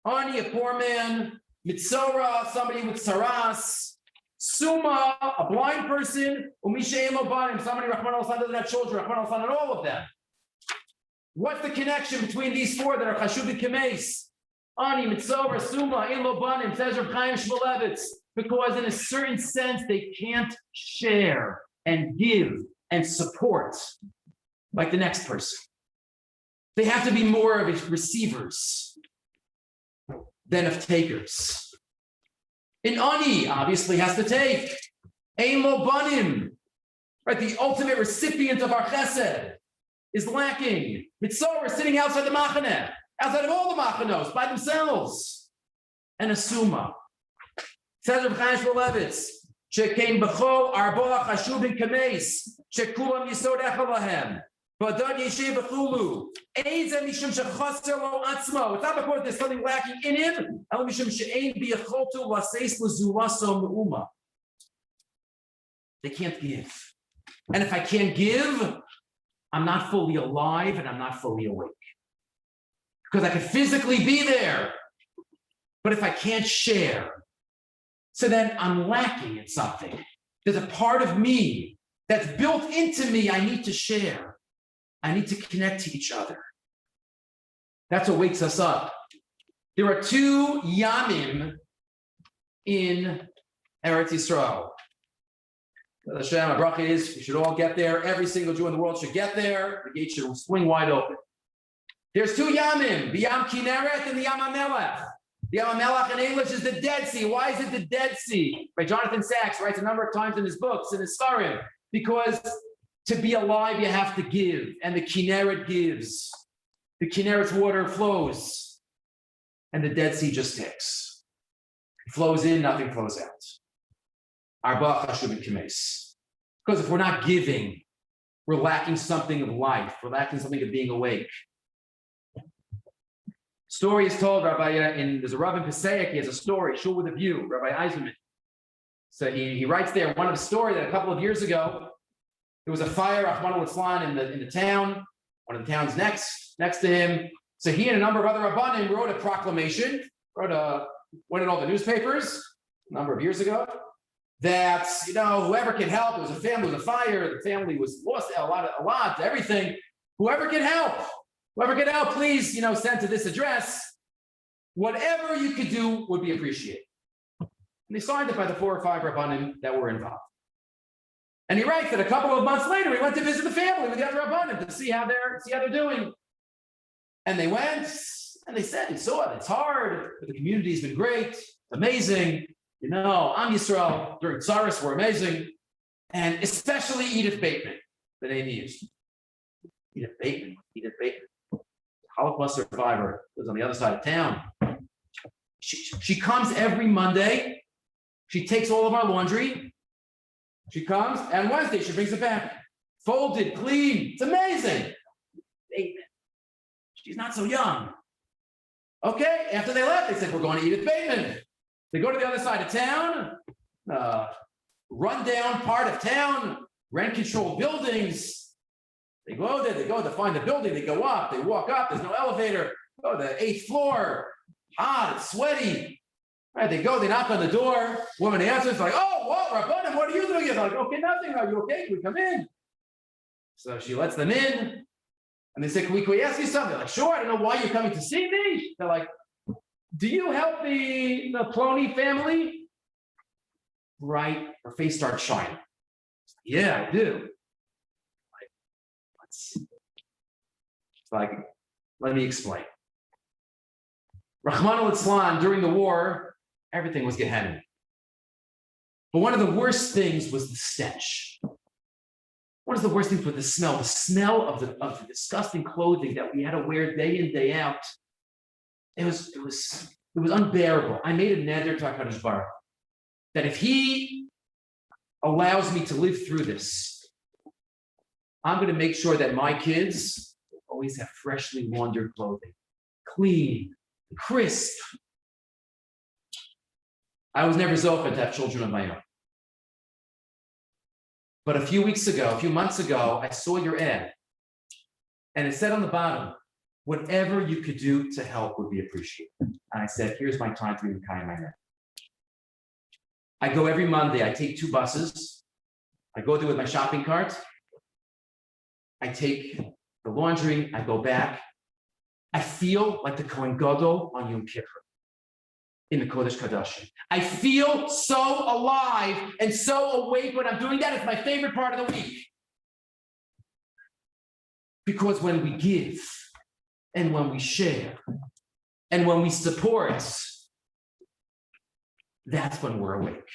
Ani, a poor man. Mitzora, somebody with saras. Suma, a blind person. Umisheim Obanim, somebody Rahman al-San doesn't have children. Rahman al-San and all of them. What's the connection between these 4 that are Chashuvin Kameis? Ani, Mitzora, Suma, In Lobanim, says Reb Chaim Shmulevitz, because in a certain sense, they can't share and give and support like the next person. They have to be more of receivers than of takers. And Ani obviously has to take. Ein Lobanim, right? The ultimate recipient of our chesed is lacking. Mitzora sitting outside the machaneh, outside of all the machanos, by themselves. And a suma. Says Reb Chaim Shmulevitz, shekein b'chol arba'a chashuvin kameis, shekulam yisod echad lahem, v'adad yeshiv b'chulu, ein zeh mishum shechaser lo atzmo. It's not because there's something lacking in him, el mishum she'ein b'yacholtu laseis l'zulaso me'uma. They can't give. And if I can't give, I'm not fully alive and I'm not fully awake. Because I can physically be there, but if I can't share, so then I'm lacking in something. There's a part of me that's built into me I need to share. I need to connect to each other. That's what wakes us up. There are 2 yamim in Eretz Yisrael. Hashem, my bracha is, we should all get there. Every single Jew in the world should get there. The gate should swing wide open. There's 2 yamim, the Yam Kinneret and the Yam HaMelech. The Yam HaMelech in English is the Dead Sea. Why is it the Dead Sea? By Jonathan Sachs writes a number of times in his books, in his Sarim, because to be alive, you have to give, and the Kinneret gives. The Kinneret's water flows, and the Dead Sea just ticks. It flows in, nothing flows out. Arba chashuvin kameis. Because if we're not giving, we're lacking something of life. We're lacking something of being awake. Story is told, there's a Rav in Passaic, he has a story, Shul with a View, Rabbi Eisenman. So he writes there, one of the story that a couple of years ago, there was a fire, Rahman al-Islam, in the town. one of the towns next to him. So he and a number of other Rabbanim wrote a proclamation, went in all the newspapers a number of years ago, that, whoever can help, there was a family, there was a fire, the family was lost a lot, everything. Whoever can help, please, send to this address. Whatever you could do would be appreciated. And they signed it by the 4 or 5 Rabbanim that were involved. And he writes that a couple of months later, he went to visit the family with the other Rabbanim to see how they're doing. And they went, and they said, it's hard, but the community's been great, amazing. Am Yisrael during Tsaris were amazing. And especially Edith Bateman, the name he used. Edith Bateman. Holocaust survivor, lives on the other side of town. She comes every Monday. She takes all of our laundry. She comes, and Wednesday she brings it back. Folded, clean. It's amazing. Bateman. She's not so young. Okay, after they left, they said, we're going to Edith Bateman. They go to the other side of town, run-down part of town, rent-controlled buildings. They go there, to find the building, they go up, they walk up, there's no elevator, go to the 8th floor, hot, it's sweaty. Right, they go, they knock on the door, woman answers, like, oh, what, Rabbanim, what are you doing? They're like, okay, nothing, are you okay? Can we come in? So she lets them in, and they say, can we ask you something? They're like, sure, I don't know why you're coming to see me. They're like, do you help the Plony family? Right, her face starts shining. Yeah, I do. It's like, let me explain. Rahman al-Islam, during the war, everything was Gehenna. But one of the worst things was the stench. One of the worst things was the smell of the disgusting clothing that we had to wear day in, day out. It was unbearable. I made a neder to HaKadosh Baruch that if he allows me to live through this, I'm going to make sure that my kids always have freshly laundered clothing, clean, crisp. I was never zocheh to have children of my own. But a few months ago, I saw your ad, and it said on the bottom, whatever you could do to help would be appreciated. And I said, here's my time to be Mekayim my net. I go every Monday, I take 2 buses. I go there with my shopping cart. I take the laundry, I go back. I feel like the Kohen Gadol on Yom Kippur in the Kodesh Kodashim. I feel so alive and so awake when I'm doing that. It's my favorite part of the week. Because when we give, and when we share, and when we support, that's when we're awake.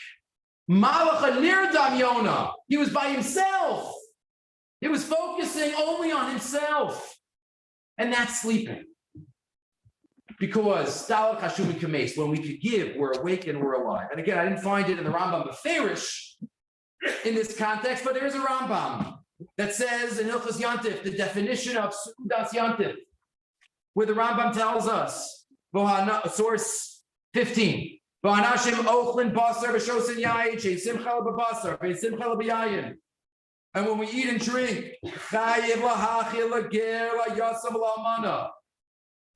Malach Nirdam Yonah, he was by himself. He was focusing only on himself. And that's sleeping. Because when we could give, we're awake and we're alive. And again, I didn't find it in the Rambam Beferish in this context, but there is a Rambam that says in Hilchos Yantif, the definition of Sudas Yantif, where the Rambam tells us, source 15, and when we eat and drink,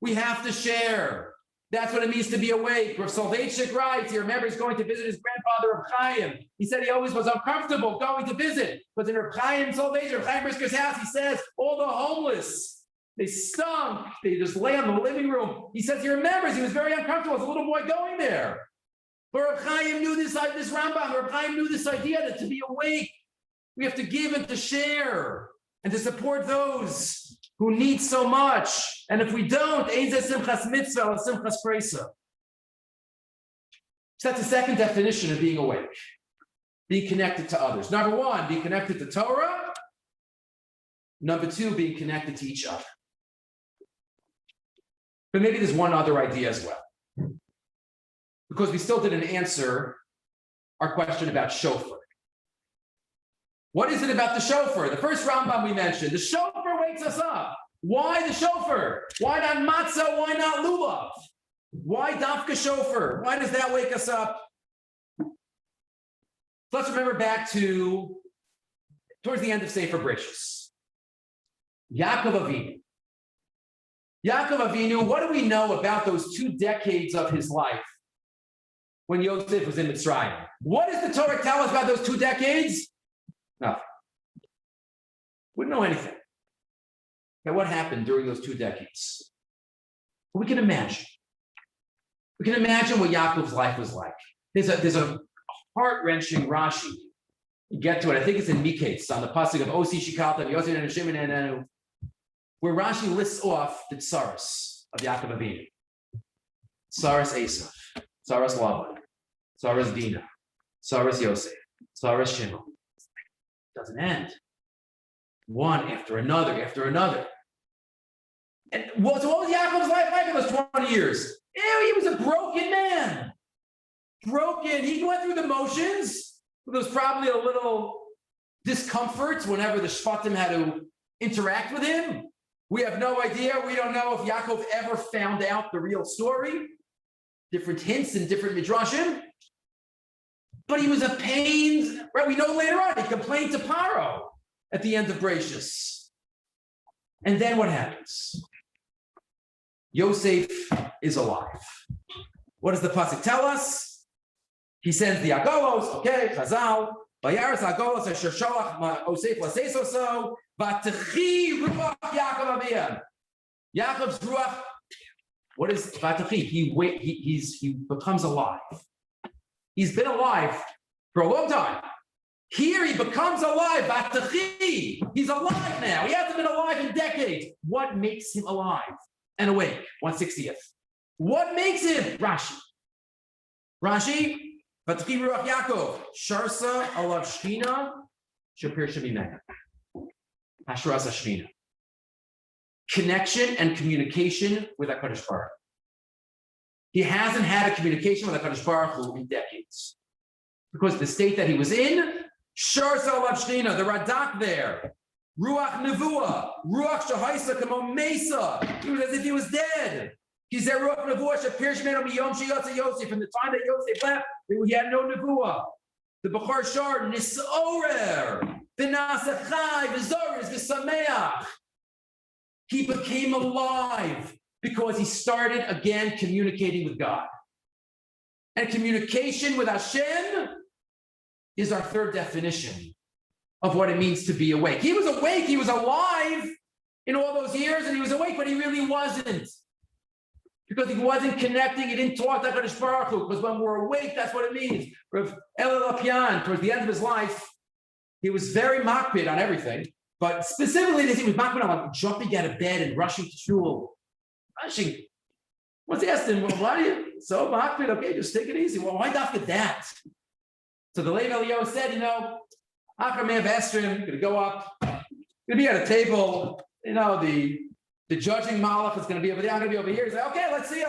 we have to share. That's what it means to be awake. Rav Soloveitchik writes, he remembers going to visit his grandfather, Rav Chaim. He said he always was uncomfortable going to visit. But in Rav Chaim Soloveitchik, Rav Chaim Brisker's house, he says, all the homeless, they stunk. They just lay on the living room. He says he remembers he was very uncomfortable as a little boy going there. But Rav Chaim knew this Rambam. Rav Chaim knew this idea that to be awake, we have to give and to share and to support those who need so much. And if we don't, simchas mitzvah or simchas presa. So that's the second definition of being awake. Being connected to others. Number 1, being connected to Torah. Number 2, being connected to each other. But maybe there's one other idea as well. Because we still didn't answer our question about shofar. What is it about the shofar? The first Rambam we mentioned, the shofar wakes us up. Why the shofar? Why not matzah? Why not lulav? Why dafka shofar? Why does that wake us up? Let's remember back to towards the end of Sefer Bereshis. Yaakov Avinu. Yaakov Avinu, what do we know about those 2 decades of his life when Yosef was in Mitzrayim? What does the Torah tell us about those 2 decades? Nothing. Wouldn't know anything. Now, what happened during those 2 decades? Well, we can imagine. We can imagine what Yaakov's life was like. There's a heart-wrenching Rashi. You get to it. I think it's in Miketz on the pasuk of Osi Shikalta, Yosef and Shimon and Anu, where Rashi lists off the tsaros of Yaakov Avinu. Tsaros Esav, tsaros Laban, tsaros Dina, tsaros Yosef, tsaros Shimon. It doesn't end. One after another, after another. And what was Yaakov's life like in those 20 years? He was a broken man. Broken. He went through the motions. There was probably a little discomfort whenever the Shvatim had to interact with him. We have no idea. We don't know if Yaakov ever found out the real story. Different hints and different midrashim. But he was a pain. Right? We know later on he complained to Paro at the end of Bereshis. And then what happens? Yosef is alive. What does the pasuk tell us? He sends the Agolos, okay, Chazal, Vayaris Agolos asher sholach Yosef lasesoso, v'techi ruach Yaakov aviyam. Yaakov's ruach. What is v'techi? He becomes alive. He's been alive for a long time. Here he becomes alive. V'techi. He's alive now. He hasn't been alive in decades. What makes him alive and awake? 1/60th. What makes him? Rashi. V'techi ruach Yaakov. Sharsa alav shchina shapir shemimena. Hashras hashchina. Connection and communication with HaKadosh Baruch. He hasn't had a communication with HaKadosh Baruch Hu in decades. Because the state that he was in, Sharsa alav shchina, the Radak there, Ruach Nevuah, Ruach Shahaisa Kamo Mesa. He was as if he was dead. He's there, Ruach Nevuah, Shapir Shemeno Miyom Sheyotze Yosef. From the time that Yosef left, he had no Nevuah. The Bechar Shar, Nisorer, V'nasachai, V'zoriz, V'sameach. He became alive because he started again communicating with God. And communication with Hashem is our third definition of what it means to be awake. He was awake, he was alive in all those years, and he was awake, but he really wasn't. Because he wasn't connecting, he didn't talk to HaKadosh Baruch Hu, because when we're awake, that's what it means. Rav Elul Apian, towards the end of his life, he was very makpid on everything, but specifically, he was makpid on like jumping out of bed and rushing to shul. Rushing. Once he asked him, well, why do you so makpid? Okay, just take it easy. Well, why not get that? So the late Eliyahu said, Achar may have asked him, you're going to go up, you're going to be at a table, the judging malach is going to be over there, I'm going to be over here. He's like, okay, let's see,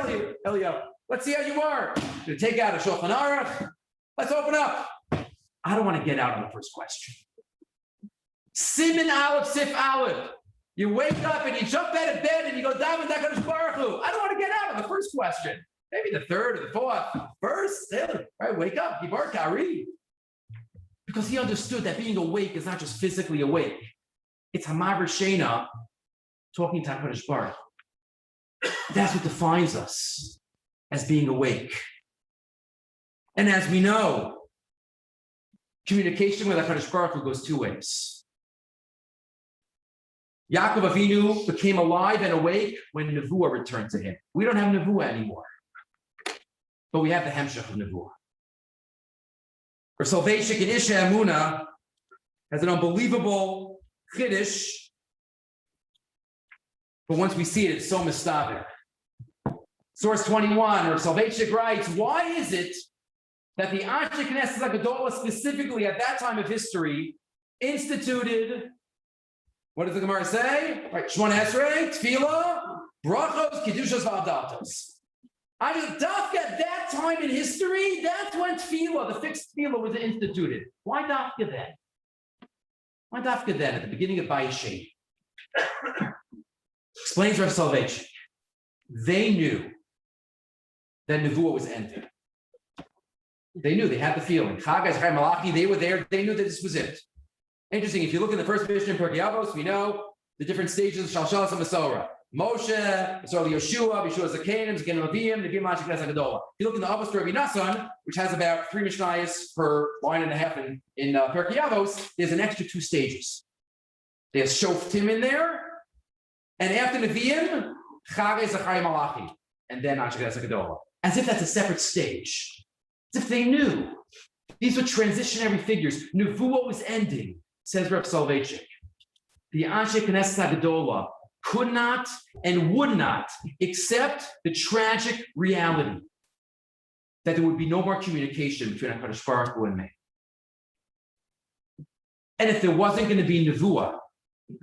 Eliyahu. Let's see how you are. You're going to take out a Shulchan Aruch. Let's open up. I don't want to get out on the first question. Siman Aleph, Sif Aleph. You wake up and you jump out of bed and you go down with HaKadosh Baruch Hu. I don't want to get out on the first question. Maybe the third or the fourth. First, right, wake up, Gibar Kari. Because he understood that being awake is not just physically awake. It's Hamavar Shena talking to HaKadosh Baruch. That's what defines us as being awake. And as we know, communication with HaKadosh Baruch Hu goes 2 ways. Yaakov Avinu became alive and awake when Nevuah returned to him. We don't have Nevuah anymore, but we have the Hemshech of Nevuah. Rav Soloveitchik in Isha Emunah has an unbelievable chiddush, but once we see it, it's so mistaber. Source 21, Rav Soloveitchik writes, why is it that the Anshe Knesset HaGadolah specifically at that time of history instituted, what does the Gemara say? Right, Shmona Esrei, Tefillah, Brachos, Kedushos, V'Avdatos. Dafka at that time in history, that's when Tefillah, the fixed Tefillah, was instituted. Why Dafka then? Why Dafka then at the beginning of Bayesheni? Explains Rav Soloveitchik. They knew that Nevuah was ending. They knew, they had the feeling. Chagai, Zechariah, Malachi, they were there, they knew that this was it. Interesting, if you look in the first Mishnah in Pirkei Avos, we know the different stages of Shalshalas and Masorah. Moshe, Masorah Yeshua, Yeshua Zakanim, Zakanim Levim, Nevi'im Mashik Nes Hagadolah. If you look in the Avos Rabbi Nassan, which has about 3 Mishnayos per line and a half in Pirkei Avos, there's an extra 2 stages. There's Shoftim in there, and after Nevi'im, Chagei Zachariah Malachi, and then Mashik Nes Hagadolah. As if that's a separate stage. As if they knew. These were transitionary figures. Nevuah was ending, says Reb Soloveitchik. The Anshe Knesset Hagadolah could not and would not accept the tragic reality that there would be no more communication between HaKadosh Baruch Hu and man. And if there wasn't going to be Nevuah,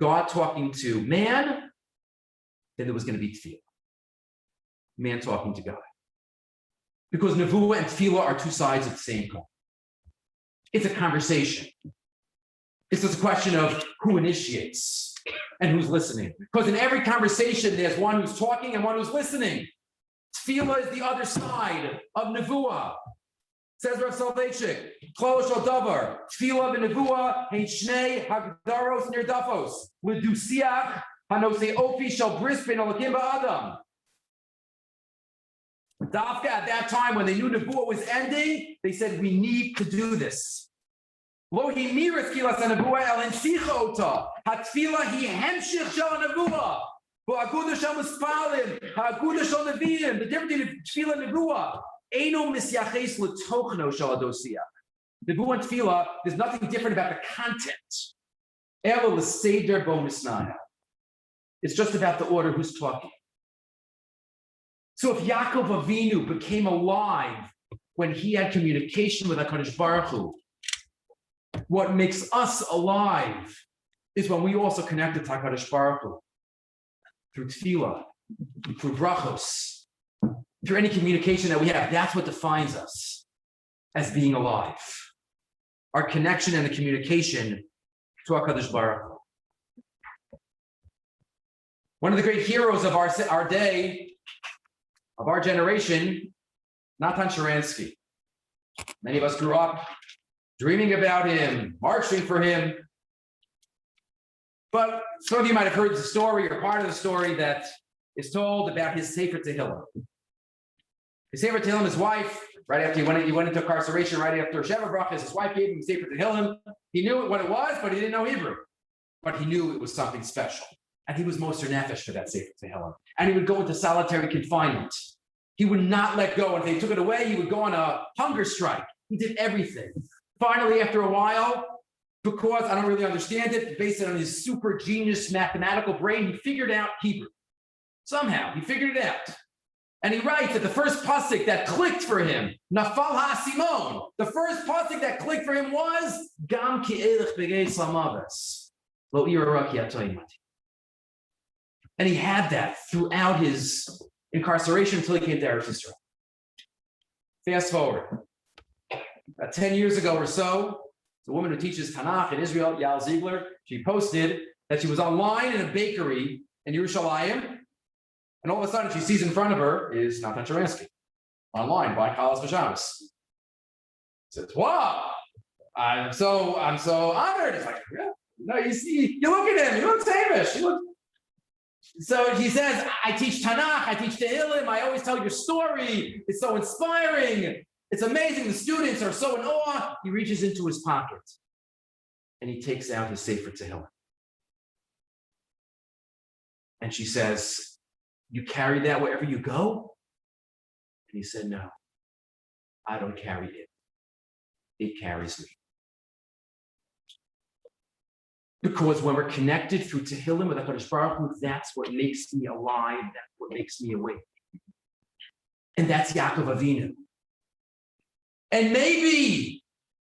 God talking to man, then there was going to be Tefillah. Man talking to God. Because Nevuah and Tefillah are 2 sides of the same coin. It's a conversation. It's just a question of who initiates and who's listening. Because in every conversation, there's one who's talking and one who's listening. Tefillah is the other side of Nevuah. Says Rav Soloveitchik, Klol Shel Davar, Tefillah v'Nevuah hein shnei hagdaros nirdafos, l'dusiach hanosei ofi shel bris ben Elokim ba'adam. Dafka, at that time, when they knew Nevuah was ending, they said, we need to do this. Lo hi miras kilas ha-Nevuah el hensicha ota. Ha-Tefillah hi hemshich shel ha-Nevuah. V'agudah shel mispalim. Ha-agudah shel nevi'im. The difference between Tefillah and Nevuah. Eino misyaches l'tochno shel ha-dosiach. Nevuah and Tefillah, there's nothing different about the content. Elo l'seder bo misnaya. It's just about the order who's talking. So if Yaakov Avinu became alive when he had communication with HaKadosh Baruch Hu, what makes us alive is when we also connected to HaKadosh Baruch Hu through tefillah, through brachos, through any communication that we have. That's what defines us as being alive. Our connection and the communication to HaKadosh Baruch Hu. One of the great heroes of our day, of our generation, Natan Sharansky. Many of us grew up dreaming about him, marching for him. But some of you might have heard the story or part of the story that is told about his Sefer Tehillim. His Sefer Tehillim, his wife, right after he went into incarceration, right after Sheva Brachas, his wife gave him Sefer Tehillim. He knew what it was, but he didn't know Hebrew. But he knew it was something special. And he was Moser Nefesh for that Sefer Tehillim. And he would go into solitary confinement. He would not let go. And if they took it away, he would go on a hunger strike. He did everything. Finally, after a while, because I don't really understand it, based on his super genius mathematical brain, he figured out Hebrew. Somehow, he figured it out. And he writes that the first pasuk that clicked for him, Nafal HaSimon, the first pasuk that clicked for him was, Gam ki elech begei slamaves, lo ira ki atoimati. And he had that throughout his incarceration until he came to Eretz Yisrael. Fast forward. About 10 years ago or so, the woman who teaches Tanakh in Israel, Yael Ziegler, she posted that she was online in a bakery in Yerushalayim, and all of a sudden she sees in front of her is Natan Sharansky, online buying Chalas B'Shabbos. Says, wow, I'm so honored. It's like, yeah, no, you look at him, you look Tamish, So he says, I teach Tanakh, I teach Tehillim, I always tell your story. It's so inspiring. It's amazing. The students are so in awe. He reaches into his pocket and he takes out his Sefer Tehillim. And she says, you carry that wherever you go? And he said, no, I don't carry it. It carries me. Because when we're connected through Tehillim with HaKadosh Baruch Hu, that's what makes me alive. That's what makes me awake. And that's Yaakov Avinu. And maybe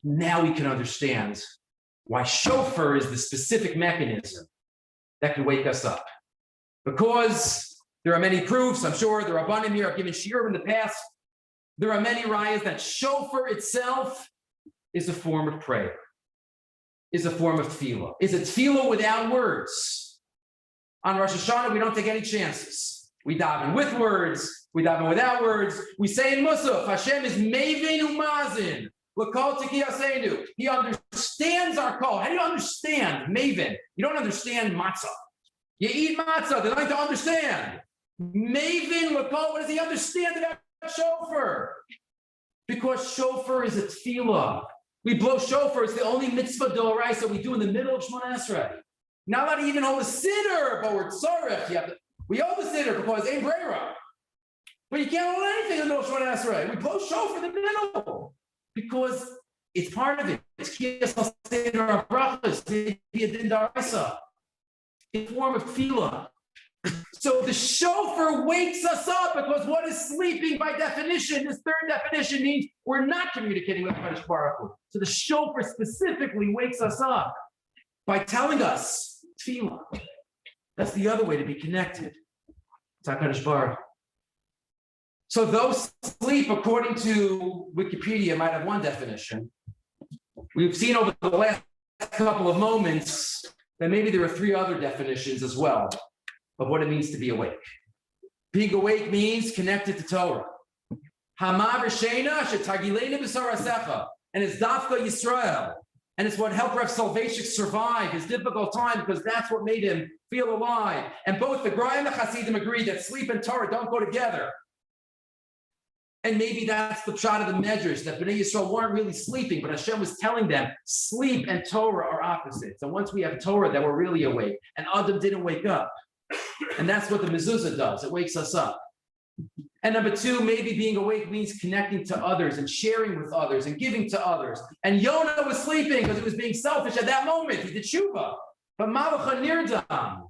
now we can understand why shofar is the specific mechanism that can wake us up. Because there are many proofs, I'm sure the Rabbanim here have given shiur in the past. There are many rayas that shofar itself is a form of prayer, is a form of tefillah, is a tefillah without words. On Rosh Hashanah, we don't take any chances. We daven with words, we daven without words. We say in Musaf, Hashem is Meveinu Mazin, L'kol Tiki Yaseinu. He understands our call. How do you understand Maven? You don't understand matzah. You eat matzah. They like to understand. Maven Lakol, what does he understand about shofar? Because shofar is a tefillah. We blow shofar. It's the only mitzvah d'oraisa we do in the middle of Shemona Esrei. Not allowed to even hold a siddur, but we're tzarech. We hold the siddur because ain't brera. But you can't hold anything in the middle of Shemona Esrei. We blow shofar in the middle because it's part of it. It's kiyas al seder brachas, maybe a din d'oraisa, in form of tefillah. So the shofar wakes us up because what is sleeping by definition? This third definition means we're not communicating with Kadosh Baruch Hu. So the shofar specifically wakes us up by telling us tefillah. That's the other way to be connected to Kadosh Baruch Hu. So those sleep, according to Wikipedia, might have one definition. We've seen over the last couple of moments that maybe there are three other definitions as well of what it means to be awake. Being awake means connected to Torah. Hama v'sheina shetagilena b'sarasecha, and it's Dafka Yisrael, and it's what helped Rav Soloveitchik survive his difficult time because that's what made him feel alive. And both the Gra and the Hasidim agree that sleep and Torah don't go together. And maybe that's the shot of the measures that Bnei Yisrael weren't really sleeping, but Hashem was telling them sleep and Torah are opposites. And once we have Torah, that we're really awake. And Adam didn't wake up. And that's what the mezuzah does. It wakes us up. And number two, maybe being awake means connecting to others and sharing with others and giving to others. And Yonah was sleeping because he was being selfish at that moment. He did tshuva. But Malacha nirdam,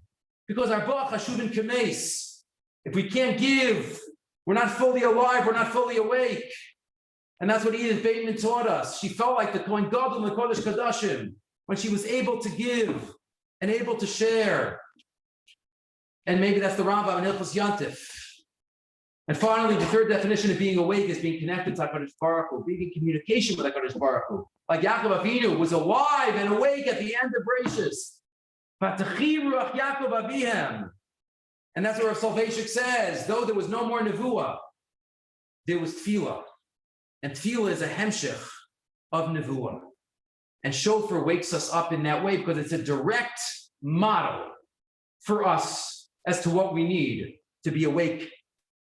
because our Bach Hashuvin Kames. If we can't give, we're not fully alive, we're not fully awake. And that's what Edith Bateman taught us. She felt like the Kohen Gadol in the Kodesh Kadashim when she was able to give and able to share. And maybe that's the Rambam in Hilchos Yantif. And finally, the third definition of being awake is being connected to HaKadosh Baruch Hu, being in communication with HaKadosh Baruch Hu. Like Yaakov Avinu was alive and awake at the end of Bereshis. V'tachi ruach Yaakov avihem. And that's what Rav Soloveitchik says. Though there was no more nevuah, there was tefillah. And tefillah is a hemshech of nevuah. And shofar wakes us up in that way because it's a direct model for us as to what we need to be awake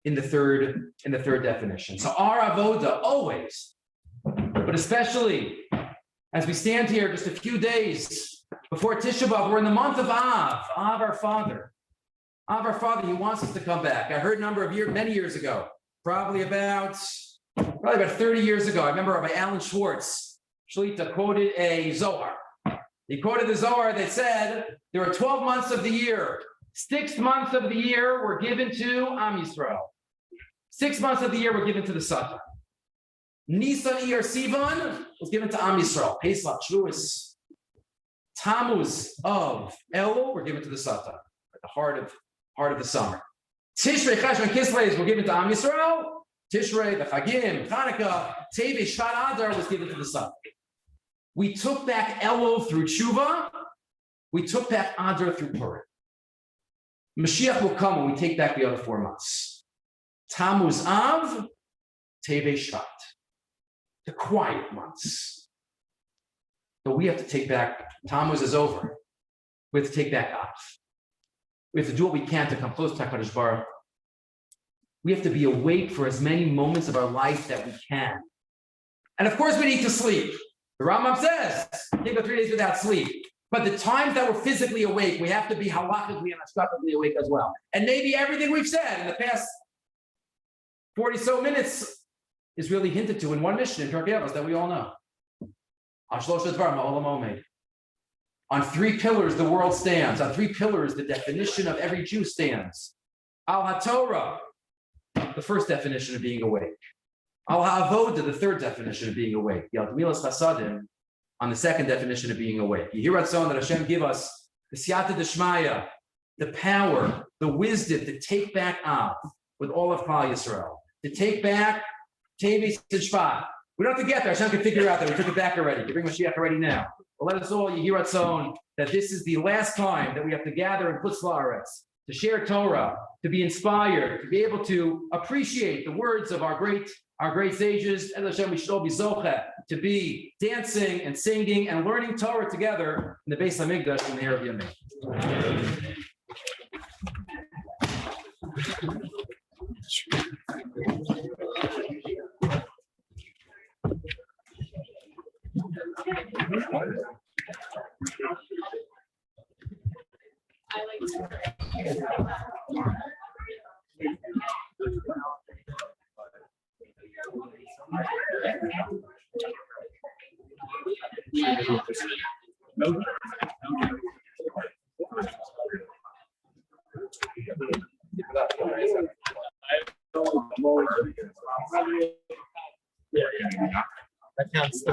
in the third definition. So our avoda always, but especially as we stand here just a few days before Tisha B'Av, we're in the month of Av our Father. Av our Father, he wants us to come back. I heard many years ago, probably about 30 years ago. I remember Rabbi Alan Schwartz, Shlita, quoted a Zohar. He quoted the Zohar that said, there are 12 months of the year. 6 months of the year were given to Am Yisrael. 6 months of the year were given to the Satan. Nisan, Iyar, Sivan was given to Am Yisrael. Pesach, Shavuos, Tammuz of Elul were given to the Satan, at the heart of the summer. Tishrei, Cheshvan, Kislev were given to Am Yisrael. Tishrei, the Chagim, Chanukah, Tevi, Shvat Adar was given to the Satan. We took back Elul through Tshuva. We took back Adar through Purim. Mashiach will come when we take back the other 4 months. Tammuz Av, Teve Shvat. The quiet months. But we have to take back, Tammuz is over. We have to take back Av. We have to do what we can to come close to HaKadosh Baruch Hu. We have to be awake for as many moments of our life that we can. And of course we need to sleep. The Rambam says, you can't go 3 days without sleep. But the times that we're physically awake, we have to be halachically and astrologically awake as well. And maybe everything we've said in the past 40 so minutes is really hinted to in one mission in Pirkei Avos that we all know. On 3 pillars, the world stands. On 3 pillars, the definition of every Jew stands. Al HaTorah, the first definition of being awake. Al HaAvoda, the third definition of being awake. Yal Gemilas Chasadim, on the second definition of being awake. You hear that song that Hashem give us, the Siyata Deshmaya, the power, the wisdom to take back Av with all of Klal Yisrael, to take back Tevis and Shvat. We don't have to get there. Hashem can figure out that we took it back already. You bring Mashiach already now. But let us all, you hear that song, that this is the last time that we have to gather in Chutz La'aretz, to share Torah, to be inspired, to be able to appreciate the words of our great sages. And Hashem, we should all be zocheh to be dancing and singing and learning Torah together in the Beis Hamikdash in the Erev Yamim. That counts.